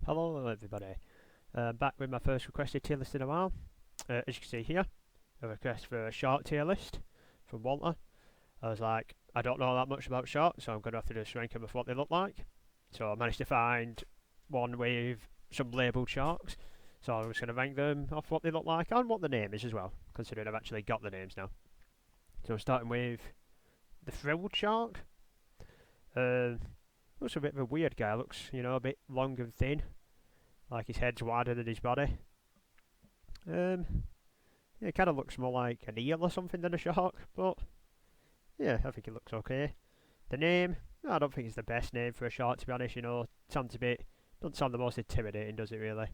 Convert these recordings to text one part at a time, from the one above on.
Hello everybody, back with my first requested tier list in a while. As you can see here, a request for a shark tier list from Walter. I was like, I don't know that much about sharks, so I'm going to have to just rank them with what they look like. So I managed to find one with some labelled sharks, so I'm just going to rank them off what they look like and what the name is as well, considering I've actually got the names now. So starting with the frilled shark. Looks a bit of a weird guy, looks, a bit long and thin. Like his head's wider than his body. Yeah, it kind of looks more like an eel or something than a shark, but yeah, I think it looks okay. The name, I don't think it's the best name for a shark, to be honest. Sounds a bit, doesn't sound the most intimidating, does it really?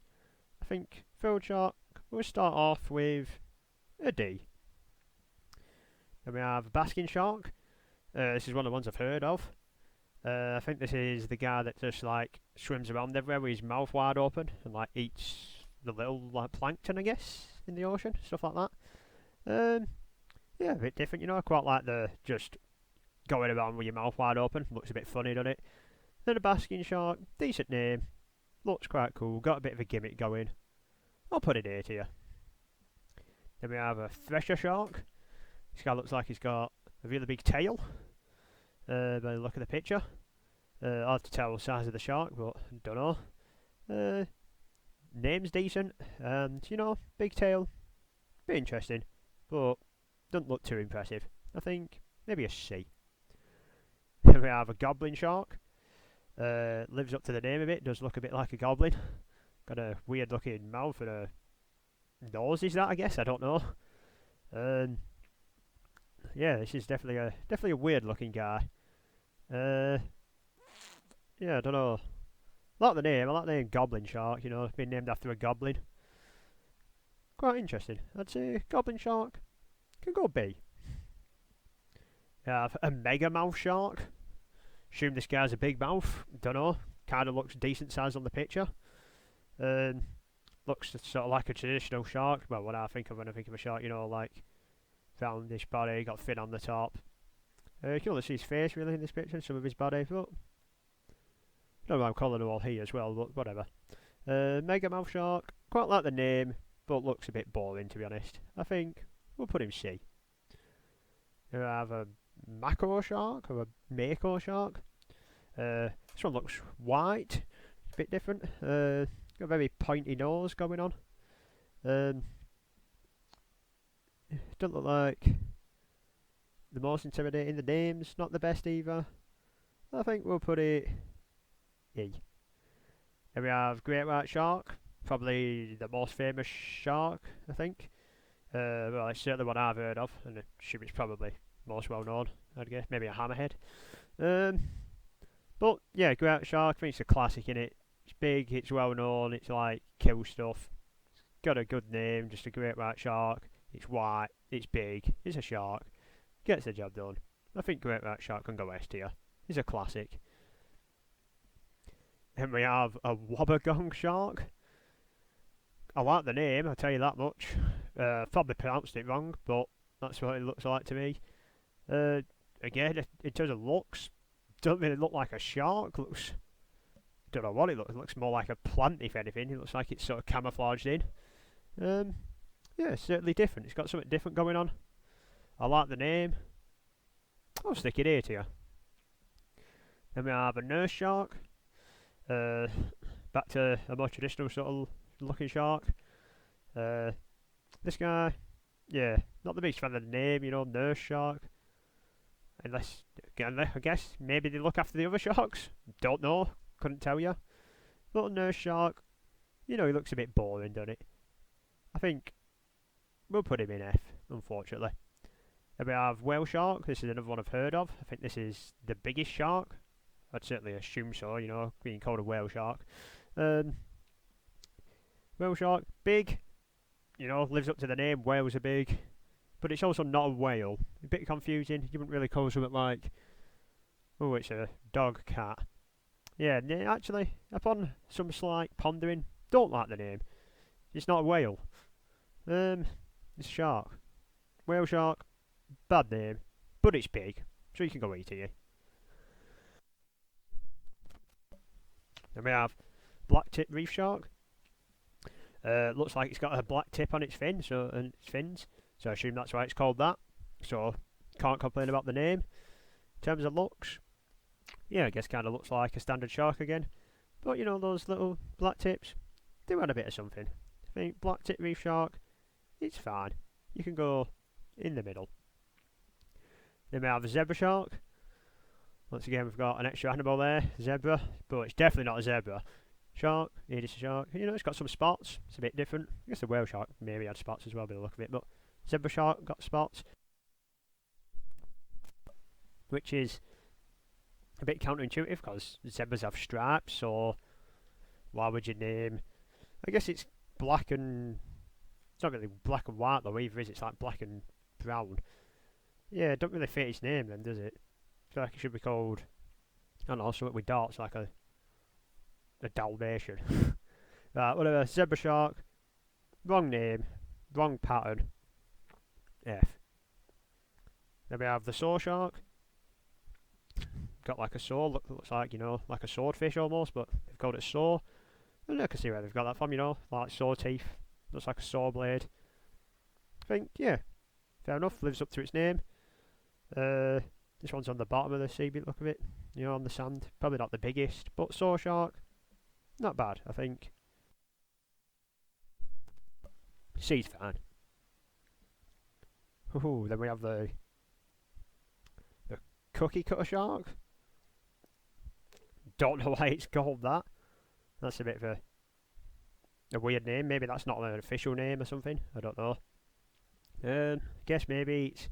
I think field shark, we'll start off with a D. Then we have Basking Shark. This is one of the ones I've heard of. I think this is the guy that just like swims around everywhere with his mouth wide open and like eats the little like plankton, I guess, in the ocean, stuff like that. Yeah, a bit different, I quite like the just going around with your mouth wide open. Looks a bit funny, doesn't it? Then a basking shark, decent name, looks quite cool, got a bit of a gimmick going. I'll put it A tier. Then we have a thresher shark. This guy looks like he's got a really big tail. By the look of the picture. Hard to tell the size of the shark, but don't know. Name's decent, and big tail, bit interesting, but doesn't look too impressive. I think maybe a C. Then we have a goblin shark. Lives up to the name of it, does look a bit like a goblin. Got a weird looking mouth and a nose, is that, I guess? I don't know. Yeah, this is definitely a weird looking guy. Yeah, I don't know. I like the name. I like the name Goblin Shark. Being named after a goblin. Quite interesting. I'd say Goblin Shark can go B. You have a mega mouth shark. Assume this guy's a big mouth. Don't know. Kind of looks decent size on the picture. Looks sort of like a traditional shark. Well, what I think of when I think of a shark, like roundish body, got fin on the top. You can only see his face really in this picture and some of his body, but I don't know why I'm calling them all he as well, but whatever. Mega Mouth Shark, quite like the name, but looks a bit boring to be honest. I think we'll put him C. We have a Macro Shark, or a Mako Shark. This one looks white, a bit different. Got a very pointy nose going on. Doesn't look like the most intimidating. The name's not the best either. I think we'll put it E. Then we have Great White Shark, probably the most famous shark, I think. Well, it's certainly one I've heard of, and I assume it's probably most well known, I'd guess. Maybe a hammerhead. But yeah, Great White Shark, I think it's a classic in it. It's big, it's well known, it's like kill stuff. It's got a good name, just a Great White Shark. It's white, it's big, it's a shark. Gets the job done. I think Great White Shark can go S tier. It's a classic. Then we have a wobbergong shark. I like the name, I'll tell you that much. Probably pronounced it wrong, but that's what it looks like to me. Again, in terms of looks, doesn't really look like a shark. Don't know what it looks. It looks more like a plant, if anything. It looks like it's sort of camouflaged in. Yeah, it's certainly different. It's got something different going on. I like the name. I'll stick it A tier. Then we have a nurse shark. Back to a more traditional sort of looking shark. This guy, yeah, not the biggest fan of the name, nurse shark. Unless, again, I guess maybe they look after the other sharks. Don't know, couldn't tell you. But a nurse shark, he looks a bit boring, doesn't it? I think we'll put him in F, unfortunately. Then we have whale shark. This is another one I've heard of. I think this is the biggest shark. I'd certainly assume so, being called a whale shark. Whale shark, big. Lives up to the name. Whales are big. But it's also not a whale. A bit confusing. You wouldn't really call something like, oh, it's a dog, cat. Yeah, actually, upon some slight pondering, don't like the name. It's not a whale. It's a shark. Whale shark, bad name, but it's big, so you can go E tier. Then we have blacktip reef shark. Looks like it's got a black tip on its fin, and its fins. So I assume that's why it's called that. So can't complain about the name. In terms of looks, yeah, I guess kind of looks like a standard shark again. But you know, those little black tips do add a bit of something. I think black tip reef shark, it's fine. You can go in the middle. Then we have a zebra shark. Once again, we've got an extra animal there, zebra, but it's definitely not a zebra. Shark, it is a shark. You know, it's got some spots. It's a bit different. I guess the whale shark maybe had spots as well by the look of it, but zebra shark got spots, which is a bit counterintuitive because zebras have stripes, so why would you name... I guess it's black and... It's not really black and white though either, is it? It's like black and brown. Yeah, it don't really fit its name then, does it? I feel like it should be called... I don't know, something with dots, like a Dalmatian. Right, whatever. Zebra shark. Wrong name. Wrong pattern. F. Then we have the saw shark. Got like a saw. Looks like, you know, like a swordfish almost, but they've called it saw. And I can see where they've got that from, you know. Like saw teeth. Looks like a saw blade. I think, yeah. Fair enough. Lives up to its name. This one's on the bottom of the sea, look of it. You know, on the sand. Probably not the biggest, but saw shark. Not bad, I think. Sea's fine. Ooh, then we have the cookie cutter shark. Don't know why it's called that. That's a bit of a weird name. Maybe that's not an official name or something. I don't know. Guess maybe it's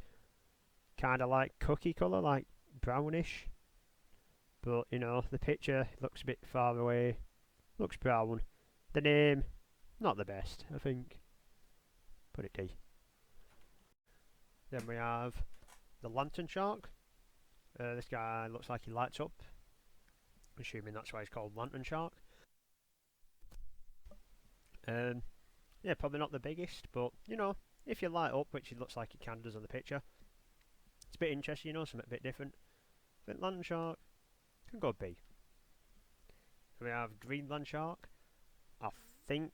kind of like cookie colour, like brownish. But, you know, the picture looks a bit far away. Looks brown. The name, not the best, I think. Put it D. Then we have the lantern shark. This guy looks like he lights up. Assuming that's why he's called lantern shark. Yeah, probably not the biggest, but, you know, if you light up, which it looks like it can does on the picture, it's a bit interesting, you know, something a bit different. I think lantern shark can go B. We have Greenland shark. I think,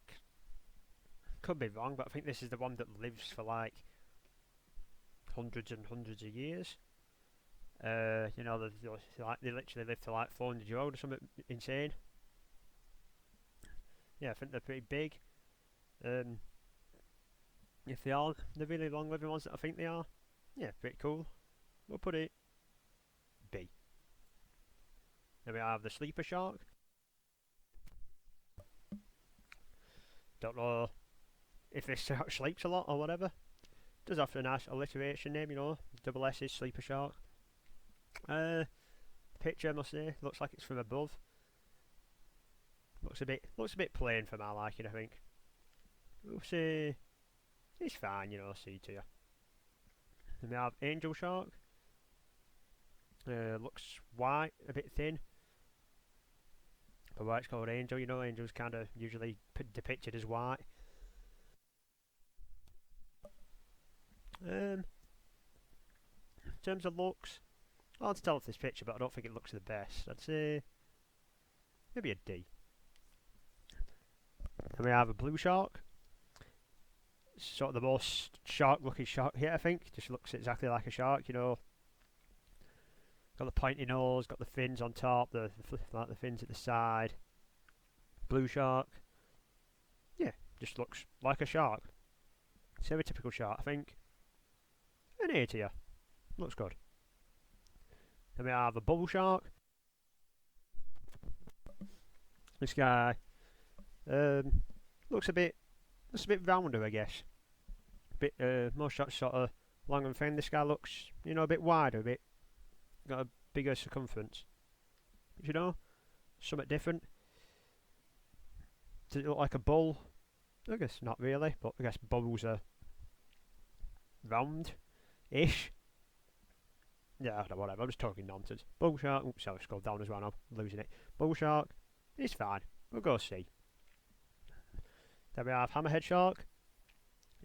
could be wrong, but I think this is the one that lives for like hundreds and hundreds of years. You know, they literally live to like 400 years old or something insane. Yeah, I think they're pretty big. If they are the really long living ones that I think they are, yeah, pretty cool. We'll put it B. Then we have the sleeper shark. Don't know if this shark sleeps a lot or whatever. Does have a nice alliteration name, you know. Double S's, sleeper shark. Picture, I must say, looks like it's from above. Looks a bit plain for my liking, I think. We'll say it's fine, you know, C tier. Then we have angel shark. Looks white, a bit thin. But why it's called angel, you know, angel's kind of usually depicted as white. In terms of looks, hard to tell off this picture, but I don't think it looks the best. I'd say maybe a D. Then we have a blue shark. Sort of the most shark-looking shark here, I think. Just looks exactly like a shark, you know. Got the pointy nose, got the fins on top, the fins at the side. Blue shark. Yeah, just looks like a shark. Stereotypical shark, I think. An A tier. Looks good. Then we have a bull shark. This guy looks a bit rounder, I guess. Most sharks sort of long and thin. This guy looks, you know, a bit wider, got a bigger circumference. You know, something different. Does it look like a bull? I guess not really, but I guess bulls are round-ish. Yeah, I don't know, whatever, I'm just talking nonsense. Bull shark, oops, sorry, scrolled down as well, I'm losing it. Bull shark, it's fine, we'll go C. Then we have hammerhead shark,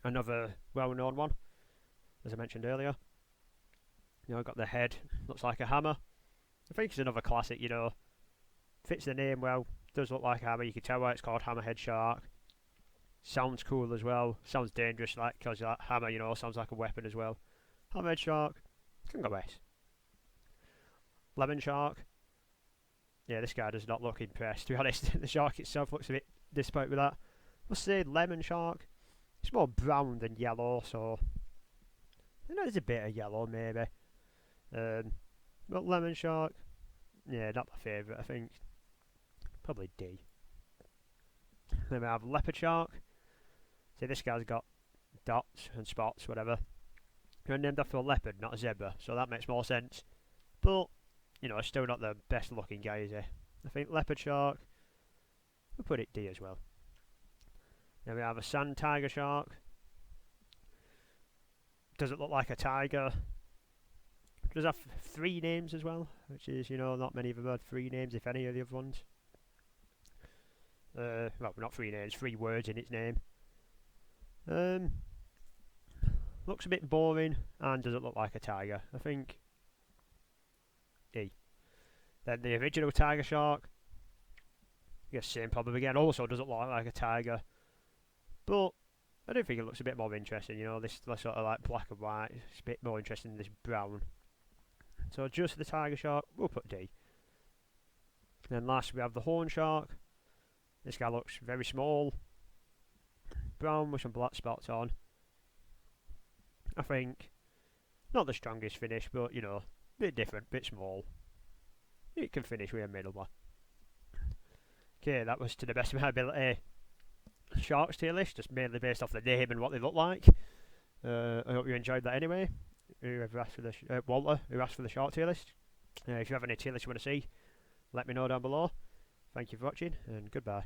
another well-known one, as I mentioned earlier. You know, got the head, looks like a hammer. I think it's another classic, you know, fits the name well, Does look like a hammer. You can tell why it's called hammerhead shark. Sounds cool as well. Sounds dangerous, like, because that hammer, you know, sounds like a weapon as well. Hammerhead shark. Can go best. Lemon shark. Yeah, this guy does not look impressed, to be honest. The shark itself looks a bit disappointed with that. Must say lemon shark. It's more brown than yellow, so you know, there's a bit of yellow maybe. But lemon shark, yeah, not my favourite. I think probably D. Then we have leopard shark. See, this guy's got dots and spots, whatever. They're named after a leopard, not a zebra, so that makes more sense. But you know, still not the best looking guy, is he? I think leopard shark. We'll put it D as well. Then we have a sand tiger shark. Does it look like a tiger? Does have 3 names as well, which is, you know, not many of them had 3 names, if any of the other ones. Well, not 3 names, 3 words in its name. Looks a bit boring, and doesn't look like a tiger. I think E. Then the original tiger shark. I guess same problem again. Also doesn't look like a tiger, but I do think it looks a bit more interesting. You know, this sort of like black and white. It's a bit more interesting than this brown. So just the tiger shark, we'll put D. Then last we have the horn shark. This guy looks very small, brown with some black spots on. I think not the strongest finish, but you know, a bit different, bit small. It can finish with a middle one. Okay, that was to the best of my ability. Sharks tier list, just mainly based off the name and what they look like. I hope you enjoyed that anyway. Whoever asked for the Walter, who asked for the shark tier list. If you have any tier lists you want to see, let me know down below. Thank you for watching, and goodbye.